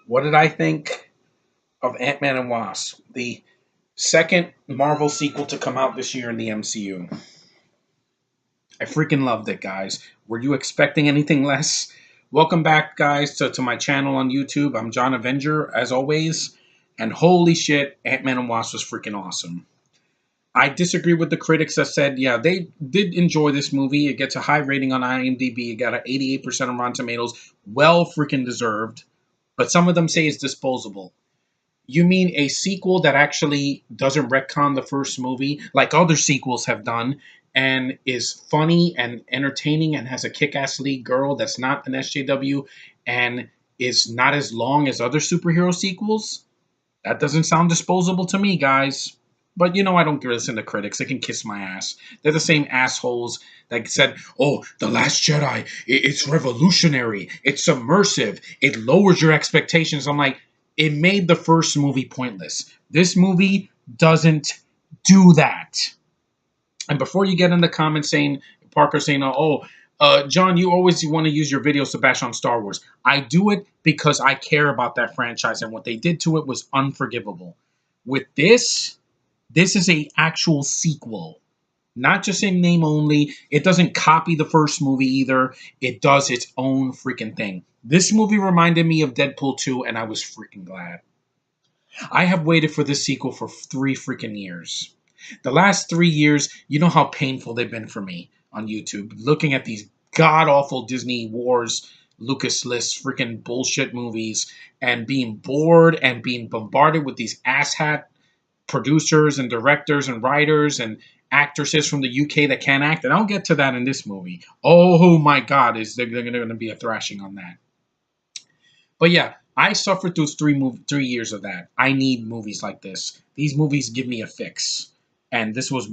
What did I think of Ant-Man and Wasp, the second Marvel sequel to come out this year in the MCU? I freaking loved it, guys. Were you expecting anything less? Welcome back, guys, to my channel on YouTube. I'm John Avenger, as always. And holy shit, Ant-Man and Wasp was freaking awesome. I disagree with the critics that said, yeah, they did enjoy this movie. It gets a high rating on IMDb. It got an 88% on Rotten Tomatoes. Well freaking deserved. But some of them say it's disposable. You mean a sequel that actually doesn't retcon the first movie like other sequels have done and is funny and entertaining and has a kick-ass lead girl that's not an SJW and is not as long as other superhero sequels? That doesn't sound disposable to me, guys. But I don't listen to critics. They can kiss my ass. They're the same assholes that said, oh, The Last Jedi, it's revolutionary. It's submersive. It lowers your expectations. I'm like, it made the first movie pointless. This movie doesn't do that. And before you get in the comments saying, Parker saying, John, you always want to use your videos to bash on Star Wars. I do it because I care about that franchise, and what they did to it was unforgivable. With this is a actual sequel. Not just in name only. It doesn't copy the first movie either. It does its own freaking thing. This movie reminded me of Deadpool 2, and I was freaking glad. I have waited for this sequel for 3 freaking years. The last 3 years, you know how painful they've been for me on YouTube. Looking at these god-awful Disney Wars, Lucas list freaking bullshit movies, and being bored and being bombarded with these asshat producers and directors and writers and actresses from the UK that can't act. And I'll get to that in this movie. Oh my God, they're going to be a thrashing on that. But yeah, I suffered through 3 years of that. I need movies like this. These movies give me a fix. And this was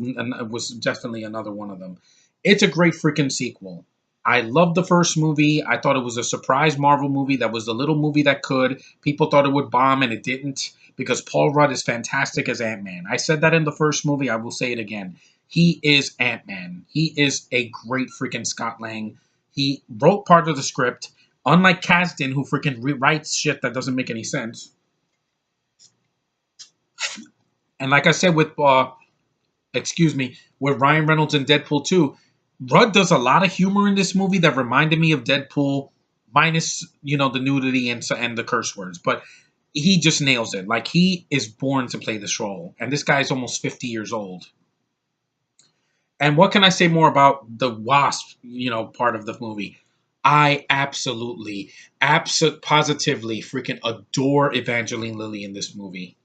definitely another one of them. It's a great freaking sequel. I loved the first movie. I thought it was a surprise Marvel movie that was the little movie that could. People thought it would bomb, and it didn't, because Paul Rudd is fantastic as Ant-Man. I said that in the first movie. I will say it again. He is Ant-Man. He is a great freaking Scott Lang. He wrote part of the script, unlike Kasdan, who freaking rewrites shit that doesn't make any sense. And like I said with, with Ryan Reynolds in Deadpool 2, Rudd does a lot of humor in this movie that reminded me of Deadpool, minus, the nudity and the curse words. But he just nails it. Like, he is born to play this role. And this guy is almost 50 years old. And what can I say more about the Wasp, part of the movie? I absolutely, positively freaking adore Evangeline Lilly in this movie.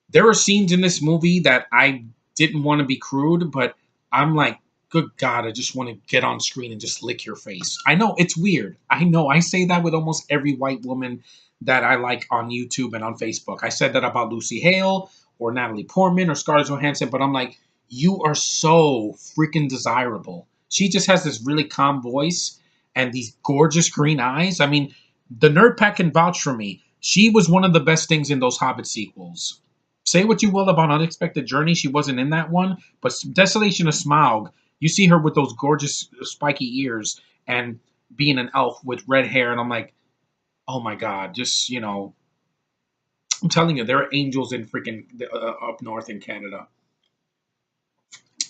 There are scenes in this movie that I didn't want to be crude, but I'm like, good God, I just want to get on screen and just lick your face. I know, it's weird. I know, I say that with almost every white woman that I like on YouTube and on Facebook. I said that about Lucy Hale or Natalie Portman or Scarlett Johansson, but I'm like, you are so freaking desirable. She just has this really calm voice and these gorgeous green eyes. I mean, the Nerd Pack can vouch for me. She was one of the best things in those Hobbit sequels. Say what you will about Unexpected Journey. She wasn't in that one. But Desolation of Smaug, you see her with those gorgeous spiky ears and being an elf with red hair. And I'm like, oh my God, just, I'm telling you, there are angels in freaking up north in Canada.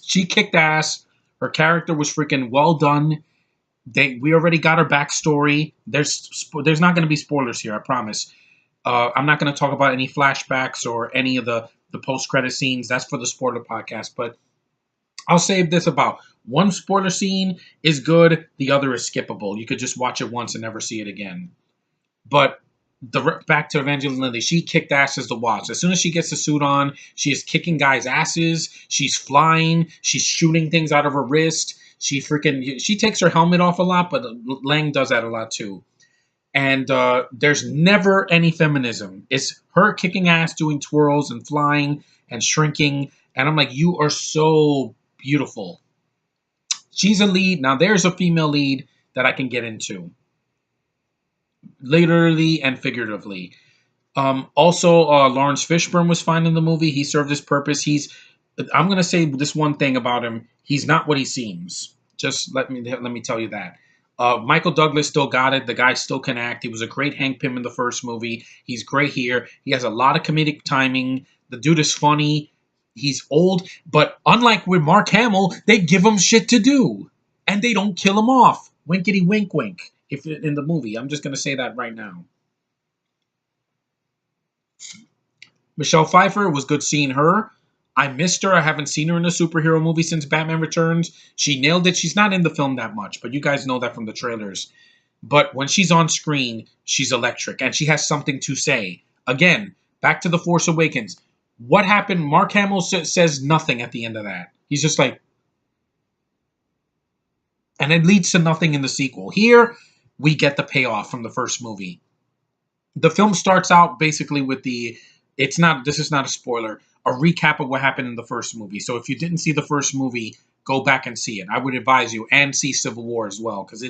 She kicked ass. Her character was freaking well done. We already got her backstory. There's not going to be spoilers here, I promise. I'm not going to talk about any flashbacks or any of the post-credit scenes. That's for the spoiler podcast. But I'll save this about one spoiler scene is good. The other is skippable. You could just watch it once and never see it again. But back to Evangeline Lilly. She kicked ass as the Wasp. As soon as she gets the suit on, she is kicking guys' asses. She's flying. She's shooting things out of her wrist. She takes her helmet off a lot, but Lang does that a lot too. And there's never any feminism. It's her kicking ass, doing twirls and flying and shrinking. And I'm like, you are so beautiful. She's a lead. Now, there's a female lead that I can get into. Literally and figuratively. Also, Lawrence Fishburne was fine in the movie. He served his purpose. I'm going to say this one thing about him. He's not what he seems. Just let me tell you that. Michael Douglas still got it. The guy still can act. He was a great Hank Pym in the first movie. He's great here. He has a lot of comedic timing. The dude is funny. He's old, but unlike with Mark Hamill, they give him shit to do, and they don't kill him off. Winkety wink wink. If in the movie, I'm just gonna say that right now. Michelle Pfeiffer, it was good seeing her. I missed her. I haven't seen her in a superhero movie since Batman Returns. She nailed it. She's not in the film that much, but you guys know that from the trailers. But when she's on screen, she's electric, and she has something to say. Again, back to The Force Awakens. What happened? Mark Hamill says nothing at the end of that. He's just like, and it leads to nothing in the sequel. Here, we get the payoff from the first movie. The film starts out basically with this is not a spoiler, a recap of what happened in the first movie. So if you didn't see the first movie, go back and see it. I would advise you, and see Civil War as well, because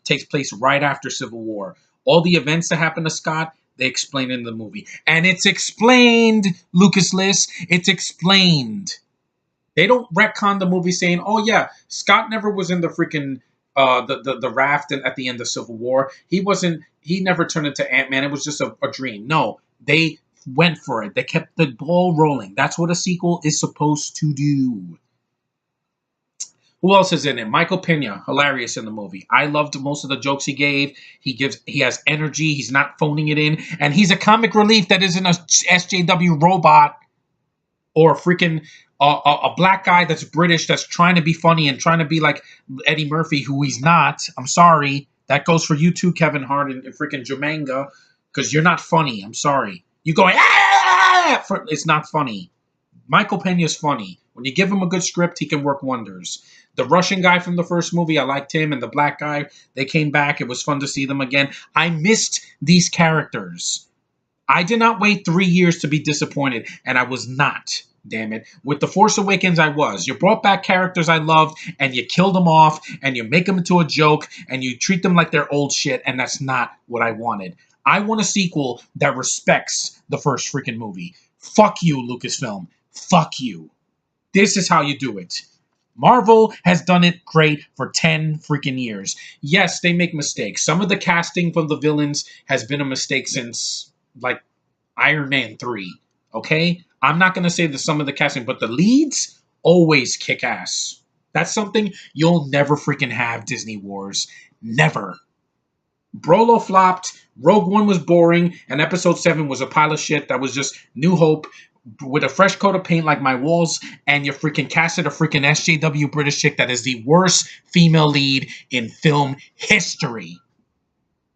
takes place right after Civil War. All the events that happen to Scott, they explain in the movie. And it's explained, Lucas Liss. It's explained. They don't retcon the movie saying, oh yeah, Scott never was in the freaking the raft at the end of Civil War. He never turned into Ant-Man. It was just a dream. No, they went for it. They kept the ball rolling. That's what a sequel is supposed to do. Who else is in it? Michael Pena, hilarious in the movie. I loved most of the jokes he gave. He has energy. He's not phoning it in, and he's a comic relief that isn't a SJW robot or a freaking a black guy that's British that's trying to be funny and trying to be like Eddie Murphy, who he's not. I'm sorry. That goes for you too, Kevin Hart and freaking Jermaine, because you're not funny. I'm sorry. You going, it's not funny. Michael Pena's funny. When you give him a good script, he can work wonders. The Russian guy from the first movie, I liked him, and the black guy, they came back. It was fun to see them again. I missed these characters. I did not wait 3 years to be disappointed, and I was not. Damn it. With The Force Awakens, I was. You brought back characters I loved, and you killed them off, and you make them into a joke, and you treat them like they're old shit, and that's not what I wanted. I want a sequel that respects the first freaking movie. Fuck you, Lucasfilm. Fuck you. This is how you do it. Marvel has done it great for 10 freaking years. Yes, they make mistakes. Some of the casting from the villains has been a mistake since, like, Iron Man 3. Okay? I'm not going to say that some of the casting, but the leads always kick ass. That's something you'll never freaking have, Disney Wars. Never. Brolo flopped, Rogue One was boring, and Episode 7 was a pile of shit that was just New Hope with a fresh coat of paint like my walls, and you freaking casted a freaking SJW British chick that is the worst female lead in film history.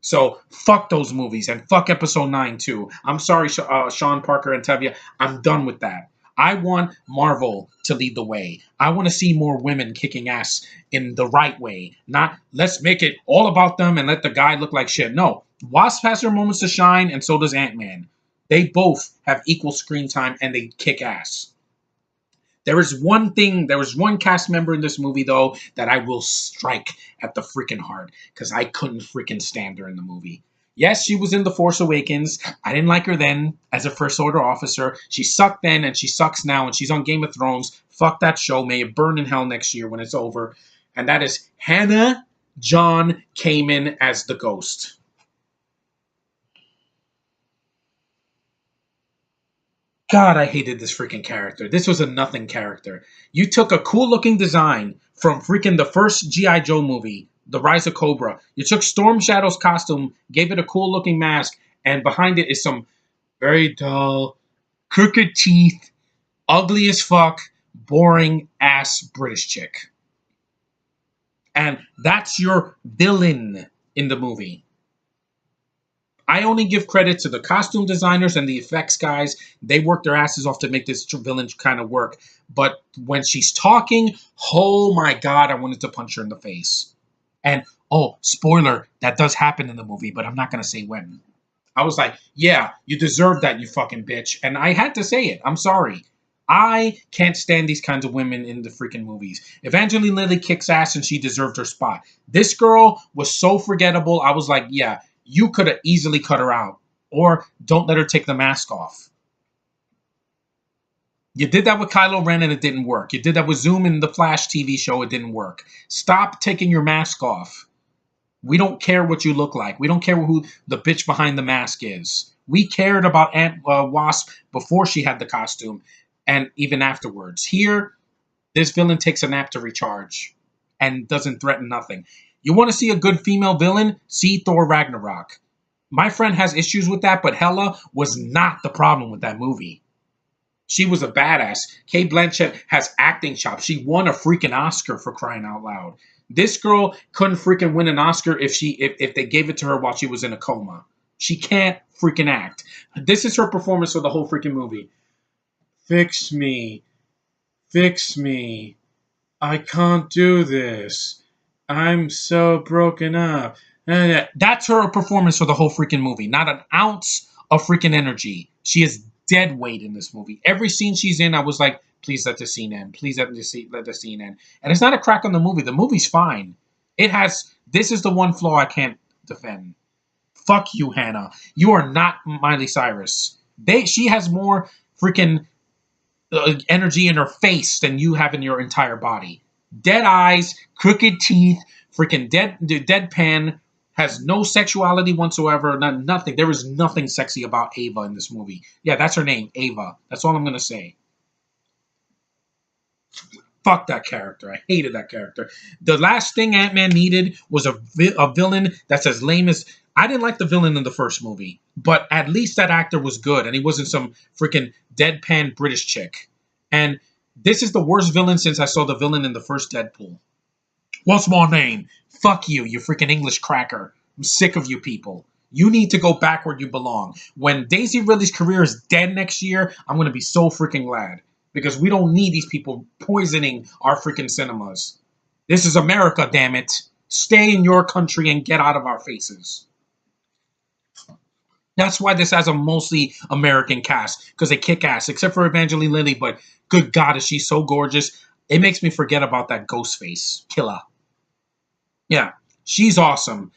So, fuck those movies, and fuck Episode 9, too. I'm sorry, Sean Parker and Tevye. I'm done with that. I want Marvel to lead the way. I want to see more women kicking ass in the right way. Not, let's make it all about them and let the guy look like shit. No. Wasp has her moments to shine, and so does Ant-Man. They both have equal screen time, and they kick ass. There was one cast member in this movie, though, that I will strike at the freaking heart, because I couldn't freaking stand her in the movie. Yes, she was in The Force Awakens. I didn't like her then as a First Order officer. She sucked then, and she sucks now, and she's on Game of Thrones. Fuck that show. May it burn in hell next year when it's over. And that is Hannah John Kamen as the Ghost. God, I hated this freaking character. This was a nothing character. You took a cool-looking design from freaking the first G.I. Joe movie, The Rise of Cobra. You took Storm Shadow's costume, gave it a cool-looking mask, and behind it is some very dull, crooked teeth, ugly as fuck, boring-ass British chick. And that's your villain in the movie. I only give credit to the costume designers and the effects guys. They work their asses off to make this villain kind of work. But when she's talking, oh my God, I wanted to punch her in the face. And, oh, spoiler, that does happen in the movie, but I'm not going to say when. I was like, yeah, you deserve that, you fucking bitch. And I had to say it. I'm sorry. I can't stand these kinds of women in the freaking movies. Evangeline Lilly kicks ass and she deserved her spot. This girl was so forgettable. I was like, yeah, you could have easily cut her out. Or don't let her take the mask off. You did that with Kylo Ren and it didn't work. You did that with Zoom in the Flash TV show. It didn't work. Stop taking your mask off. We don't care what you look like. We don't care who the bitch behind the mask is. We cared about Wasp before she had the costume and even afterwards. Here, this villain takes a nap to recharge and doesn't threaten nothing. You want to see a good female villain? See Thor Ragnarok. My friend has issues with that, but Hela was not the problem with that movie. She was a badass. Kate Blanchett has acting chops. She won a freaking Oscar, for crying out loud. This girl couldn't freaking win an Oscar if they gave it to her while she was in a coma. She can't freaking act. This is her performance for the whole freaking movie. Fix me. Fix me. I can't do this. I'm so broken up. That's her performance for the whole freaking movie. Not an ounce of freaking energy. She is dead weight in this movie. Every scene she's in, I was like, please let the scene end. Please let the scene end. And it's not a crack on the movie. The movie's fine. This is the one flaw I can't defend. Fuck you, Hannah. You are not Miley Cyrus. She has more freaking energy in her face than you have in your entire body. Dead eyes, crooked teeth, freaking deadpan, has no sexuality whatsoever, nothing. There is nothing sexy about Ava in this movie. Yeah, that's her name, Ava. That's all I'm going to say. Fuck that character. I hated that character. The last thing Ant-Man needed was a villain that's as lame as... I didn't like the villain in the first movie, but at least that actor was good, and he wasn't some freaking deadpan British chick. And this is the worst villain since I saw the villain in the first Deadpool. What's my name? Fuck you, you freaking English cracker. I'm sick of you people. You need to go back where you belong. When Daisy Ridley's career is dead next year, I'm going to be so freaking glad. Because we don't need these people poisoning our freaking cinemas. This is America, damn it. Stay in your country and get out of our faces. That's why this has a mostly American cast. Because they kick ass. Except for Evangeline Lilly. But good God, is she so gorgeous. It makes me forget about that ghost face killer. Yeah, she's awesome.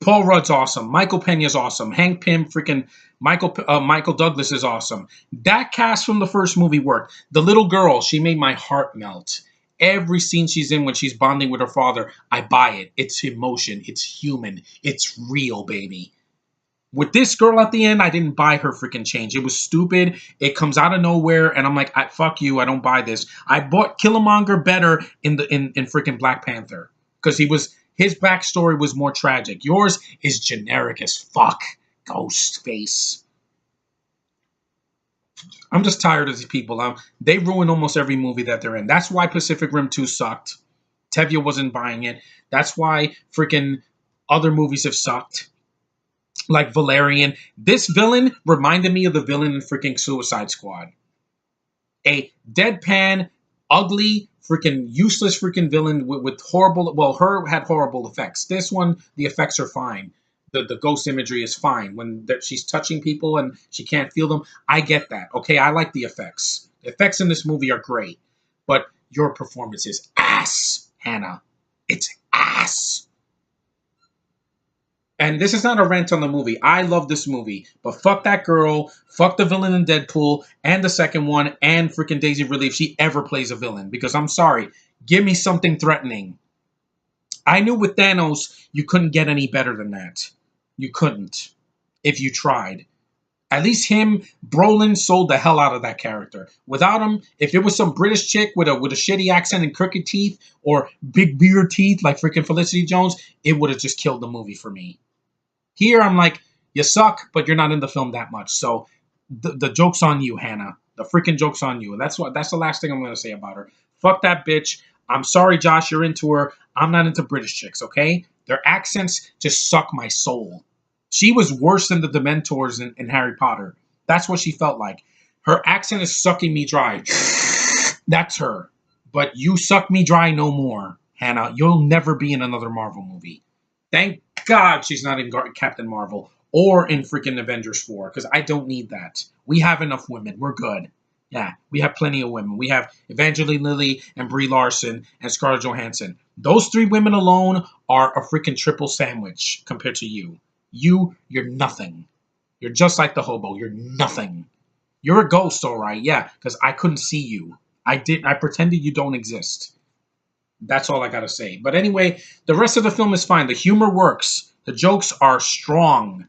Paul Rudd's awesome. Michael Pena's awesome. Hank Pym, freaking Michael Douglas is awesome. That cast from the first movie worked. The little girl, she made my heart melt. Every scene she's in when she's bonding with her father, I buy it. It's emotion. It's human. It's real, baby. With this girl at the end, I didn't buy her freaking change. It was stupid. It comes out of nowhere, and I'm like, fuck you. I don't buy this. I bought Killmonger better in freaking Black Panther because his backstory was more tragic. Yours is generic as fuck. Ghost face. I'm just tired of these people. They ruin almost every movie that they're in. That's why Pacific Rim 2 sucked. Tevye wasn't buying it. That's why freaking other movies have sucked. Like Valerian. This villain reminded me of the villain in freaking Suicide Squad. A deadpan, ugly, freaking useless freaking villain with horrible... Well, her had horrible effects. This one, the effects are fine. The ghost imagery is fine. When she's touching people and she can't feel them, I get that. Okay, I like the effects. The effects in this movie are great. But your performance is ass, Hannah. It's ass. And this is not a rant on the movie. I love this movie. But fuck that girl. Fuck the villain in Deadpool. And the second one. And freaking Daisy Ridley if she ever plays a villain. Because I'm sorry. Give me something threatening. I knew with Thanos, you couldn't get any better than that. You couldn't. If you tried. At least him, Brolin sold the hell out of that character. Without him, if it was some British chick with a shitty accent and crooked teeth, or big beard teeth like freaking Felicity Jones, it would have just killed the movie for me. Here, I'm like, you suck, but you're not in the film that much. So the joke's on you, Hannah. The freaking joke's on you. And that's the last thing I'm going to say about her. Fuck that bitch. I'm sorry, Josh, you're into her. I'm not into British chicks, okay? Their accents just suck my soul. She was worse than the Dementors in Harry Potter. That's what she felt like. Her accent is sucking me dry. That's her. But you suck me dry no more, Hannah. You'll never be in another Marvel movie. Thank God she's not in Captain Marvel or in freaking Avengers 4, because I don't need that. We have enough women. We're good. Yeah, we have plenty of women. We have Evangeline Lilly and Brie Larson and Scarlett Johansson. Those three women alone are a freaking triple sandwich compared to you. You're nothing. You're just like the hobo. You're nothing. You're a ghost, all right. Yeah, because I couldn't see you. I pretended you don't exist. That's all I gotta say. But anyway, the rest of the film is fine. The humor works. The jokes are strong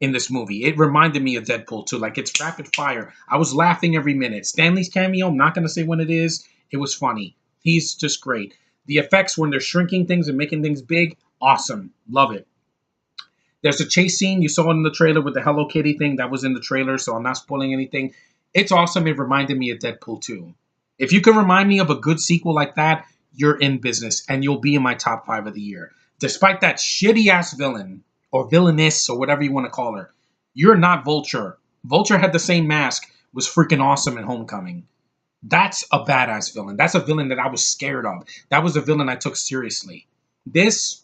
in this movie. It reminded me of Deadpool too. Like, it's rapid fire. I was laughing every minute. Stanley's cameo, I'm not gonna say when it is. It was funny. He's just great. The effects when they're shrinking things and making things big, awesome. Love it. There's a chase scene you saw in the trailer with the Hello Kitty thing that was in the trailer, so I'm not spoiling anything. It's awesome. It reminded me of Deadpool 2. If you can remind me of a good sequel like that, you're in business and you'll be in my top 5 of the year. Despite that shitty ass villain or villainess or whatever you want to call her, you're not Vulture. Vulture had the same mask, was freaking awesome in Homecoming. That's a badass villain. That's a villain that I was scared of. That was a villain I took seriously. This,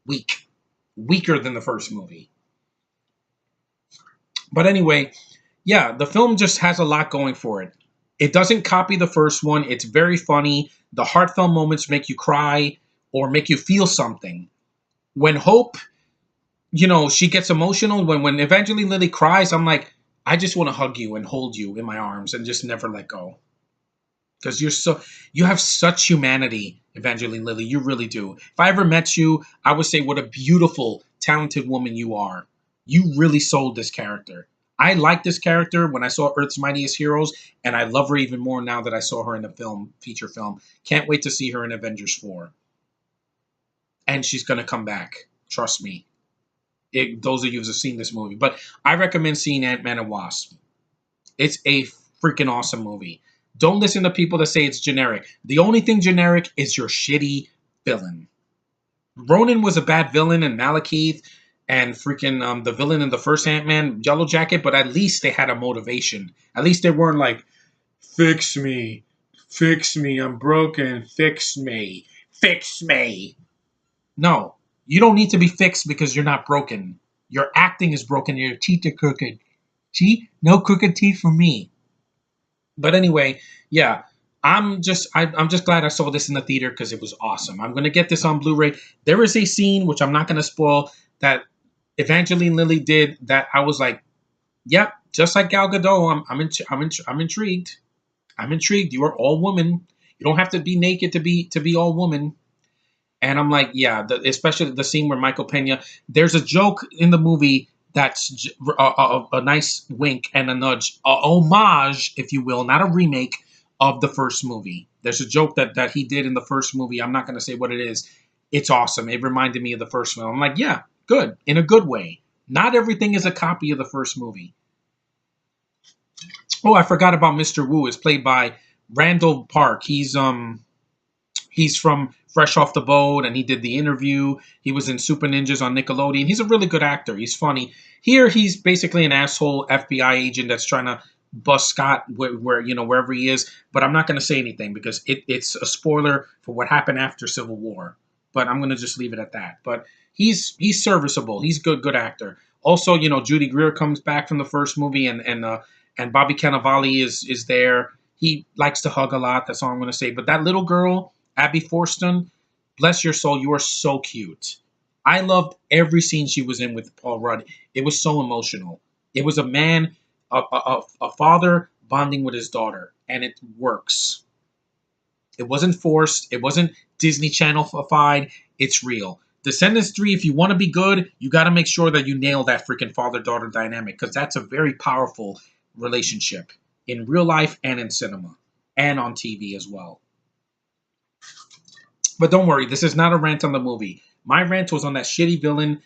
weak. Weaker than the first movie. But anyway, yeah, the film just has a lot going for it. It doesn't copy the first one. It's very funny. The heartfelt moments make you cry or make you feel something. When Hope, she gets emotional. When Evangeline Lilly cries, I'm like, I just want to hug you and hold you in my arms and just never let go. Because you have such humanity, Evangeline Lilly. You really do. If I ever met you, I would say what a beautiful, talented woman you are. You really sold this character. I liked this character when I saw Earth's Mightiest Heroes, and I love her even more now that I saw her in a feature film. Can't wait to see her in Avengers 4. And she's going to come back. Trust me. Those of you who have seen this movie. But I recommend seeing Ant-Man and Wasp. It's a freaking awesome movie. Don't listen to people that say it's generic. The only thing generic is your shitty villain. Ronan was a bad villain in Malekith and freaking the villain in the first Ant-Man, Yellow Jacket, but at least they had a motivation. At least they weren't like, fix me, I'm broken, fix me, fix me. No, you don't need to be fixed because you're not broken. Your acting is broken, your teeth are crooked. See? No crooked teeth for me. But anyway, yeah, I'm just glad I saw this in the theater because it was awesome. I'm gonna get this on Blu-ray. There is a scene which I'm not gonna spoil that Evangeline Lilly did that I was like, yep, just like Gal Gadot, I'm intrigued. I'm intrigued. You are all woman. You don't have to be naked to be all woman. And I'm like, yeah, especially the scene where Michael Pena. There's a joke in the movie that's a nice wink and a nudge, a homage, if you will, not a remake of the first movie. There's a joke that he did in the first movie. I'm not going to say what it is. It's awesome. It reminded me of the first film. I'm like, yeah, good, in a good way. Not everything is a copy of the first movie. Oh, I forgot about Mr. Wu. It's played by Randall Park. He's from Fresh Off the Boat, and he did The Interview. He was in Super Ninjas on Nickelodeon. He's a really good actor. He's funny. Here, he's basically an asshole FBI agent that's trying to bust Scott wherever he is. But I'm not going to say anything because it's a spoiler for what happened after Civil War. But I'm going to just leave it at that. But he's serviceable. He's good actor. Also, Judy Greer comes back from the first movie, and Bobby Cannavale is there. He likes to hug a lot. That's all I'm going to say. But that little girl, Abby Forston, bless your soul, you are so cute. I loved every scene she was in with Paul Rudd. It was so emotional. It was a man, a father bonding with his daughter, and it works. It wasn't forced. It wasn't Disney Channel-fied. It's real. Descendants 3, if you want to be good, you got to make sure that you nail that freaking father-daughter dynamic because that's a very powerful relationship in real life and in cinema and on TV as well. But don't worry, this is not a rant on the movie. My rant was on that shitty villain.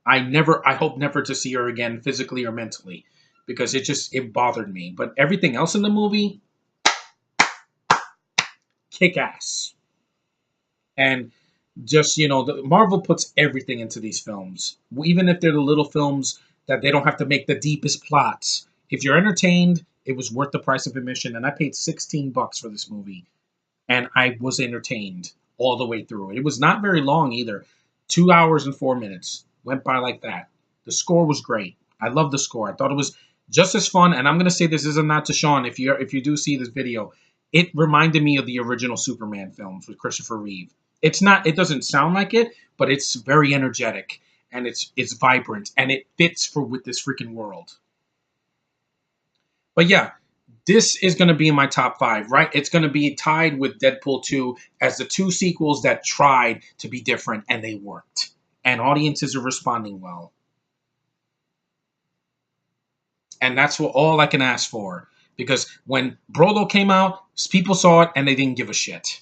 I hope never to see her again, physically or mentally, because it bothered me. But everything else in the movie, kick ass. And just, Marvel puts everything into these films. Even if they're the little films that they don't have to make the deepest plots. If you're entertained, it was worth the price of admission. And I paid $16 for this movie. And I was entertained all the way through. It was not very long either. 2 hours and 4 minutes. Went by like that. The score was great. I love the score. I thought it was just as fun. And I'm going to say this is a nod to Sean. If you do see this video, it reminded me of the original Superman films with Christopher Reeve. It doesn't sound like it, but it's very energetic and it's vibrant and it fits with this freaking world. But yeah, This is going to be in my top five, right? It's going to be tied with Deadpool 2 as the two sequels that tried to be different and they worked. And audiences are responding well. And that's what all I can ask for. Because when Brolo came out, people saw it and they didn't give a shit.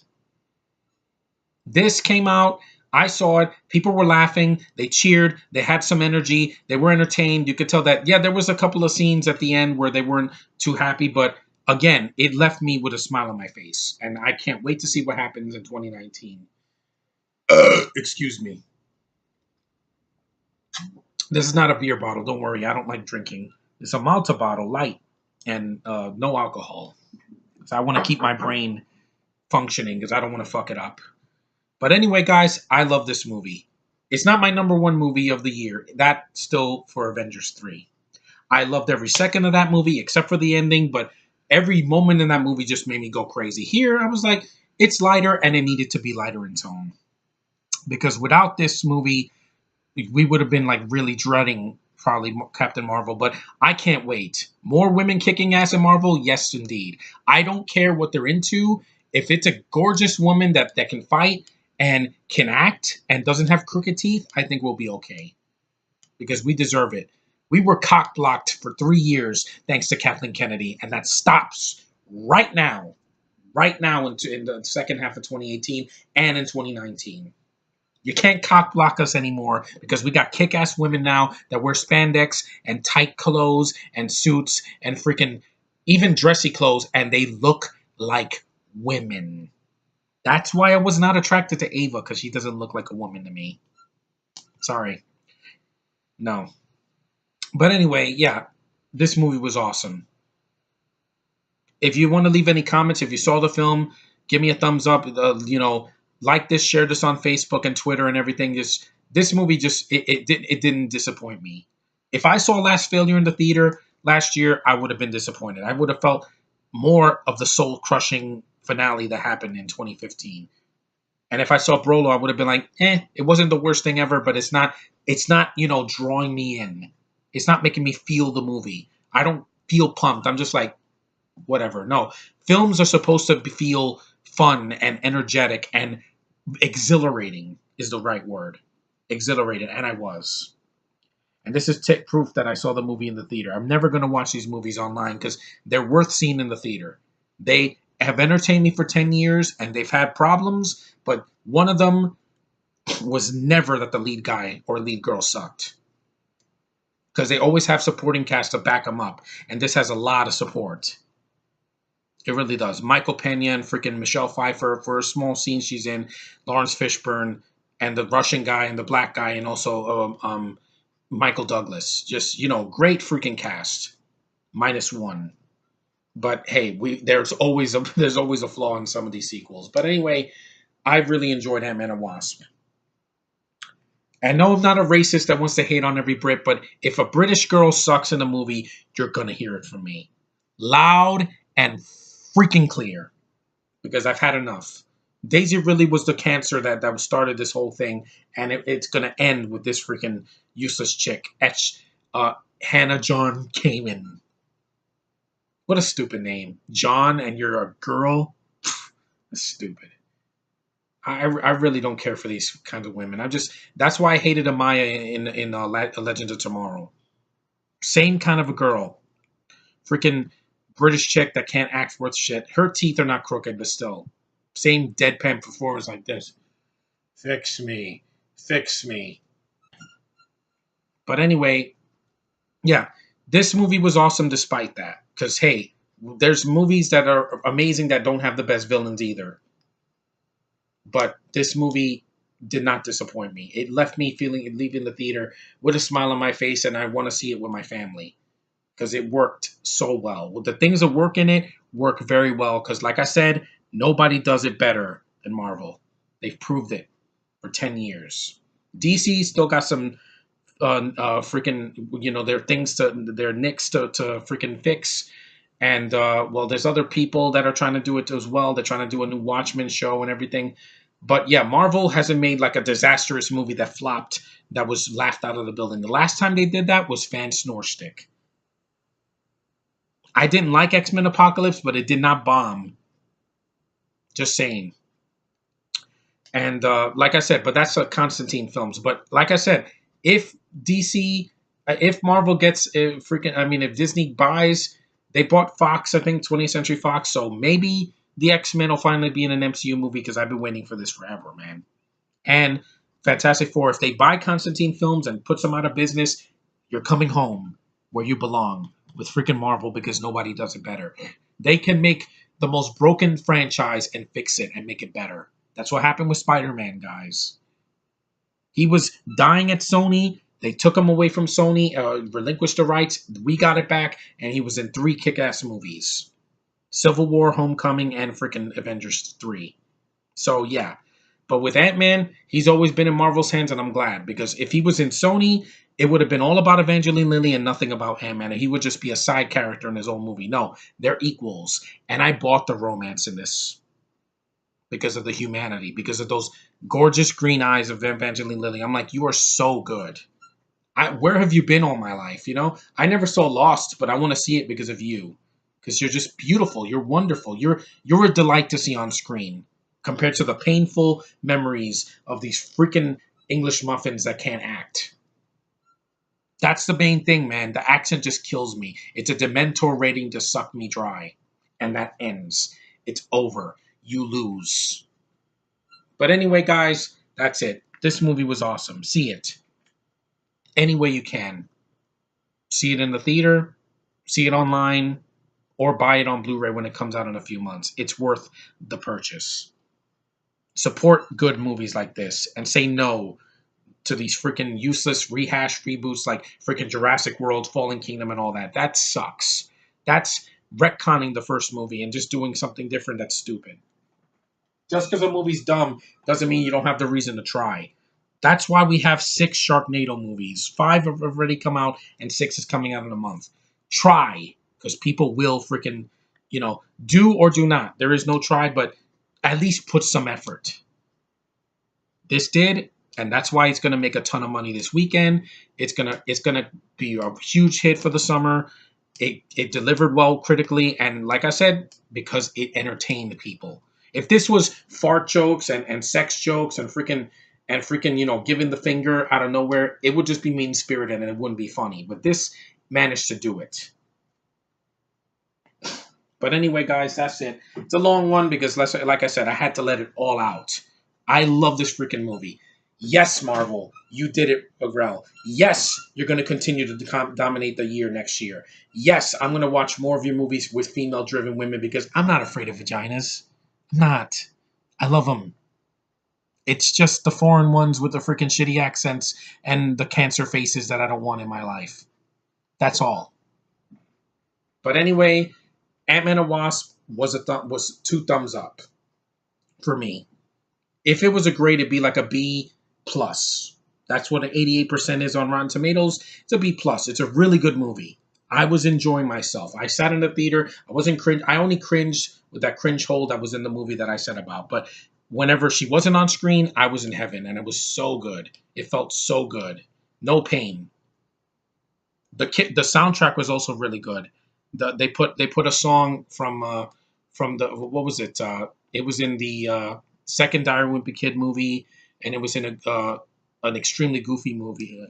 This came out, I saw it, people were laughing, they cheered, they had some energy, they were entertained. You could tell that, yeah, there was a couple of scenes at the end where they weren't too happy, but again, it left me with a smile on my face. And I can't wait to see what happens in 2019. Excuse me. This is not a beer bottle, don't worry, I don't like drinking. It's a Malta bottle, light, and no alcohol. So I want to keep my brain functioning because I don't want to fuck it up. But anyway, guys, I love this movie. It's not my number one movie of the year. That's still for Avengers 3. I loved every second of that movie except for the ending, but every moment in that movie just made me go crazy. Here, I was like, it's lighter and it needed to be lighter in tone. Because without this movie, we would have been like really dreading probably Captain Marvel, but I can't wait. More women kicking ass in Marvel? Yes, indeed. I don't care what they're into. If it's a gorgeous woman that can fight and can act and doesn't have crooked teeth, I think we'll be okay. Because we deserve it. We were cock blocked for 3 years thanks to Kathleen Kennedy, and that stops right now. Right now in the second half of 2018 and in 2019. You can't cock block us anymore because we got kick-ass women now that wear spandex and tight clothes and suits and freaking even dressy clothes, and they look like women. That's why I was not attracted to Ava, because she doesn't look like a woman to me. Sorry. No. But anyway, yeah, this movie was awesome. If you want to leave any comments, if you saw the film, give me a thumbs up. Like this, share this on Facebook and Twitter and everything. This movie it didn't disappoint me. If I saw Last Failure in the theater last year, I would have been disappointed. I would have felt more of the soul crushing finale that happened in 2015. And if I saw Brolo, I would have been like, it wasn't the worst thing ever, but it's not drawing me in. It's not making me feel the movie. I don't feel pumped. I'm just like, whatever. No, films are supposed to feel fun and energetic and exhilarating is the right word. Exhilarated, and I was. And this is proof that I saw the movie in the theater. I'm never going to watch these movies online because they're worth seeing in the theater. They have entertained me for 10 years, and they've had problems, but one of them was never that the lead guy or lead girl sucked. Because they always have supporting cast to back them up, and this has a lot of support. It really does. Michael Pena and freaking Michelle Pfeiffer for a small scene she's in, Lawrence Fishburne, and the Russian guy and the black guy, and also Michael Douglas. Just, great freaking cast. -1. But hey, there's always a flaw in some of these sequels. But anyway, I've really enjoyed Ant-Man and Wasp. And no, I'm not a racist that wants to hate on every Brit, but if a British girl sucks in a movie, you're gonna hear it from me. Loud and freaking clear. Because I've had enough. Daisy really was the cancer that started this whole thing, and it's gonna end with this freaking useless chick, Hannah John Kamen. What a stupid name. John, and you're a girl? That's stupid. I really don't care for these kinds of women. That's why I hated Amaya in Legends of Tomorrow. Same kind of a girl. Freaking British chick that can't act worth shit. Her teeth are not crooked, but still. Same deadpan performance like this. Fix me. Fix me. But anyway, yeah. This movie was awesome despite that. Because, hey, there's movies that are amazing that don't have the best villains either. But this movie did not disappoint me. It left me leaving the theater with a smile on my face, and I want to see it with my family. Because it worked so well. The things that work in it work very well. Because, like I said, nobody does it better than Marvel. They've proved it for 10 years. DC still got some freaking, their nicks to freaking fix. And, there's other people that are trying to do it as well. They're trying to do a new Watchmen show and everything. But, yeah, Marvel hasn't made, like, a disastrous movie that flopped, that was laughed out of the building. The last time they did that was Fan Snorstick. I didn't like X-Men Apocalypse, but it did not bomb. Just saying. And like I said, but that's Constantine films. But like I said, if DC, if Marvel gets freaking, I mean, if Disney buys, they bought Fox, I think 20th Century Fox, so maybe the X-Men will finally be in an MCU movie because I've been waiting for this forever, man. And Fantastic Four, if they buy Constantine films and puts them out of business, you're coming home where you belong with freaking Marvel because nobody does it better. They can make the most broken franchise and fix it and make it better. That's what happened with Spider-Man, guys. He was dying at Sony. They took him away from Sony, relinquished the rights. We got it back, and he was in 3 kick-ass movies. Civil War, Homecoming, and freaking Avengers 3. So, yeah. But with Ant-Man, he's always been in Marvel's hands, and I'm glad. Because if he was in Sony, it would have been all about Evangeline Lilly and nothing about Ant-Man. And he would just be a side character in his own movie. No, they're equals. And I bought the romance in this. Because of the humanity, because of those gorgeous green eyes of Evangeline Lilly. I'm like, you are so good. Where have you been all my life? You know, I never saw Lost, but I want to see it because of you. Because you're just beautiful. You're wonderful. You're a delight to see on screen compared to the painful memories of these freaking English muffins that can't act. That's the main thing, man. The accent just kills me. It's a Dementor rating to suck me dry. And that ends. It's over. You lose. But anyway, guys, that's it. This movie was awesome. See it any way you can. See it in the theater, see it online, or buy it on Blu-ray when it comes out in a few months. It's worth the purchase. Support good movies like this and say no to these freaking useless rehash reboots like freaking Jurassic World, Fallen Kingdom, and all that. That sucks. That's retconning the first movie and just doing something different that's stupid. Just because a movie's dumb doesn't mean you don't have the reason to try. That's why we have 6 Sharknado movies. 5 have already come out, and 6 is coming out in a month. Try, because people will freaking, do or do not. There is no try, but at least put some effort. This did, and that's why it's going to make a ton of money this weekend. It's gonna be a huge hit for the summer. It delivered well critically, and like I said, because it entertained the people. If this was fart jokes and sex jokes and freaking, giving the finger out of nowhere, it would just be mean-spirited and it wouldn't be funny. But this managed to do it. But anyway, guys, that's it. It's a long one because, like I said, I had to let it all out. I love this freaking movie. Yes, Marvel, you did it, Agrell. Yes, you're going to continue to dominate the year next year. Yes, I'm going to watch more of your movies with female-driven women because I'm not afraid of vaginas. Not. I love them. It's just the foreign ones with the freaking shitty accents and the cancer faces that I don't want in my life. That's all. But anyway, Ant-Man and Wasp was 2 thumbs up for me. If it was a grade, it'd be like a B plus. That's what an 88% is on Rotten Tomatoes. It's a B plus. It's a really good movie. I was enjoying myself. I sat in the theater. I wasn't cringe. I only cringed with that cringe hole that was in the movie that I said about. But whenever she wasn't on screen, I was in heaven, and it was so good. It felt so good. No pain. The soundtrack was also really good. They put a song from the what was it? It was in the second Dire Wimpy Kid movie, and it was in an extremely goofy movie,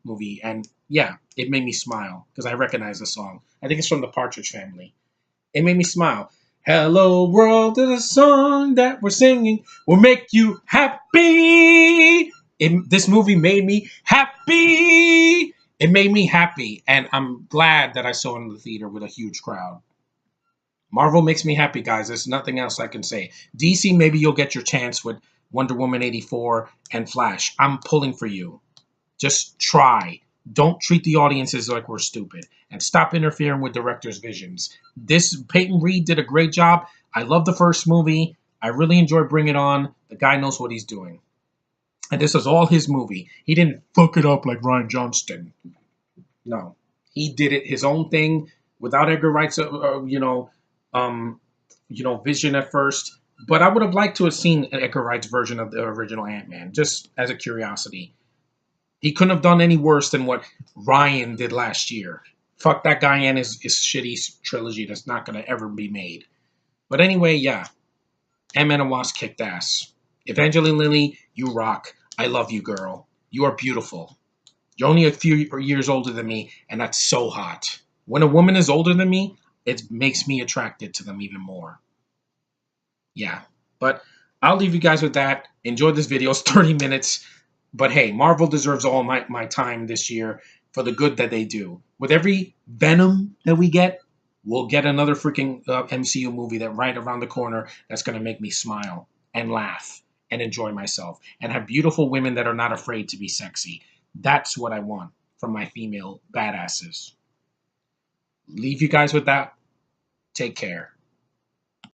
movie, and yeah, it made me smile because I recognize the song. I think it's from the Partridge Family. It made me smile. Hello world is a song that we're singing will make you happy. This movie made me happy. It made me happy, and I'm glad that I saw it in the theater with a huge crowd. Marvel makes me happy, guys. There's nothing else I can say. DC, maybe you'll get your chance with Wonder Woman 84 and Flash. I'm pulling for you. Just try. Don't treat the audiences like we're stupid. And stop interfering with directors' visions. Peyton Reed did a great job. I love the first movie. I really enjoy Bring It On. The guy knows what he's doing. And this is all his movie. He didn't fuck it up like Ryan Johnston. No. He did it his own thing without Edgar Wright's, vision at first. But I would have liked to have seen Edgar Wright's version of the original Ant-Man, just as a curiosity. He couldn't have done any worse than what Ryan did last year. Fuck that guy and his shitty trilogy that's not gonna ever be made. But anyway, yeah, Ant-Man and Wasp kicked ass. Evangeline Lilly, you rock. I love you, girl. You are beautiful. You're only a few years older than me, and that's so hot. When a woman is older than me, it makes me attracted to them even more. Yeah. But I'll leave you guys with that. Enjoy this video. It's 30 minutes. But hey, Marvel deserves all my time this year for the good that they do. With every Venom that we get, we'll get another freaking MCU movie that right around the corner that's going to make me smile and laugh and enjoy myself and have beautiful women that are not afraid to be sexy. That's what I want from my female badasses. Leave you guys with that. Take care.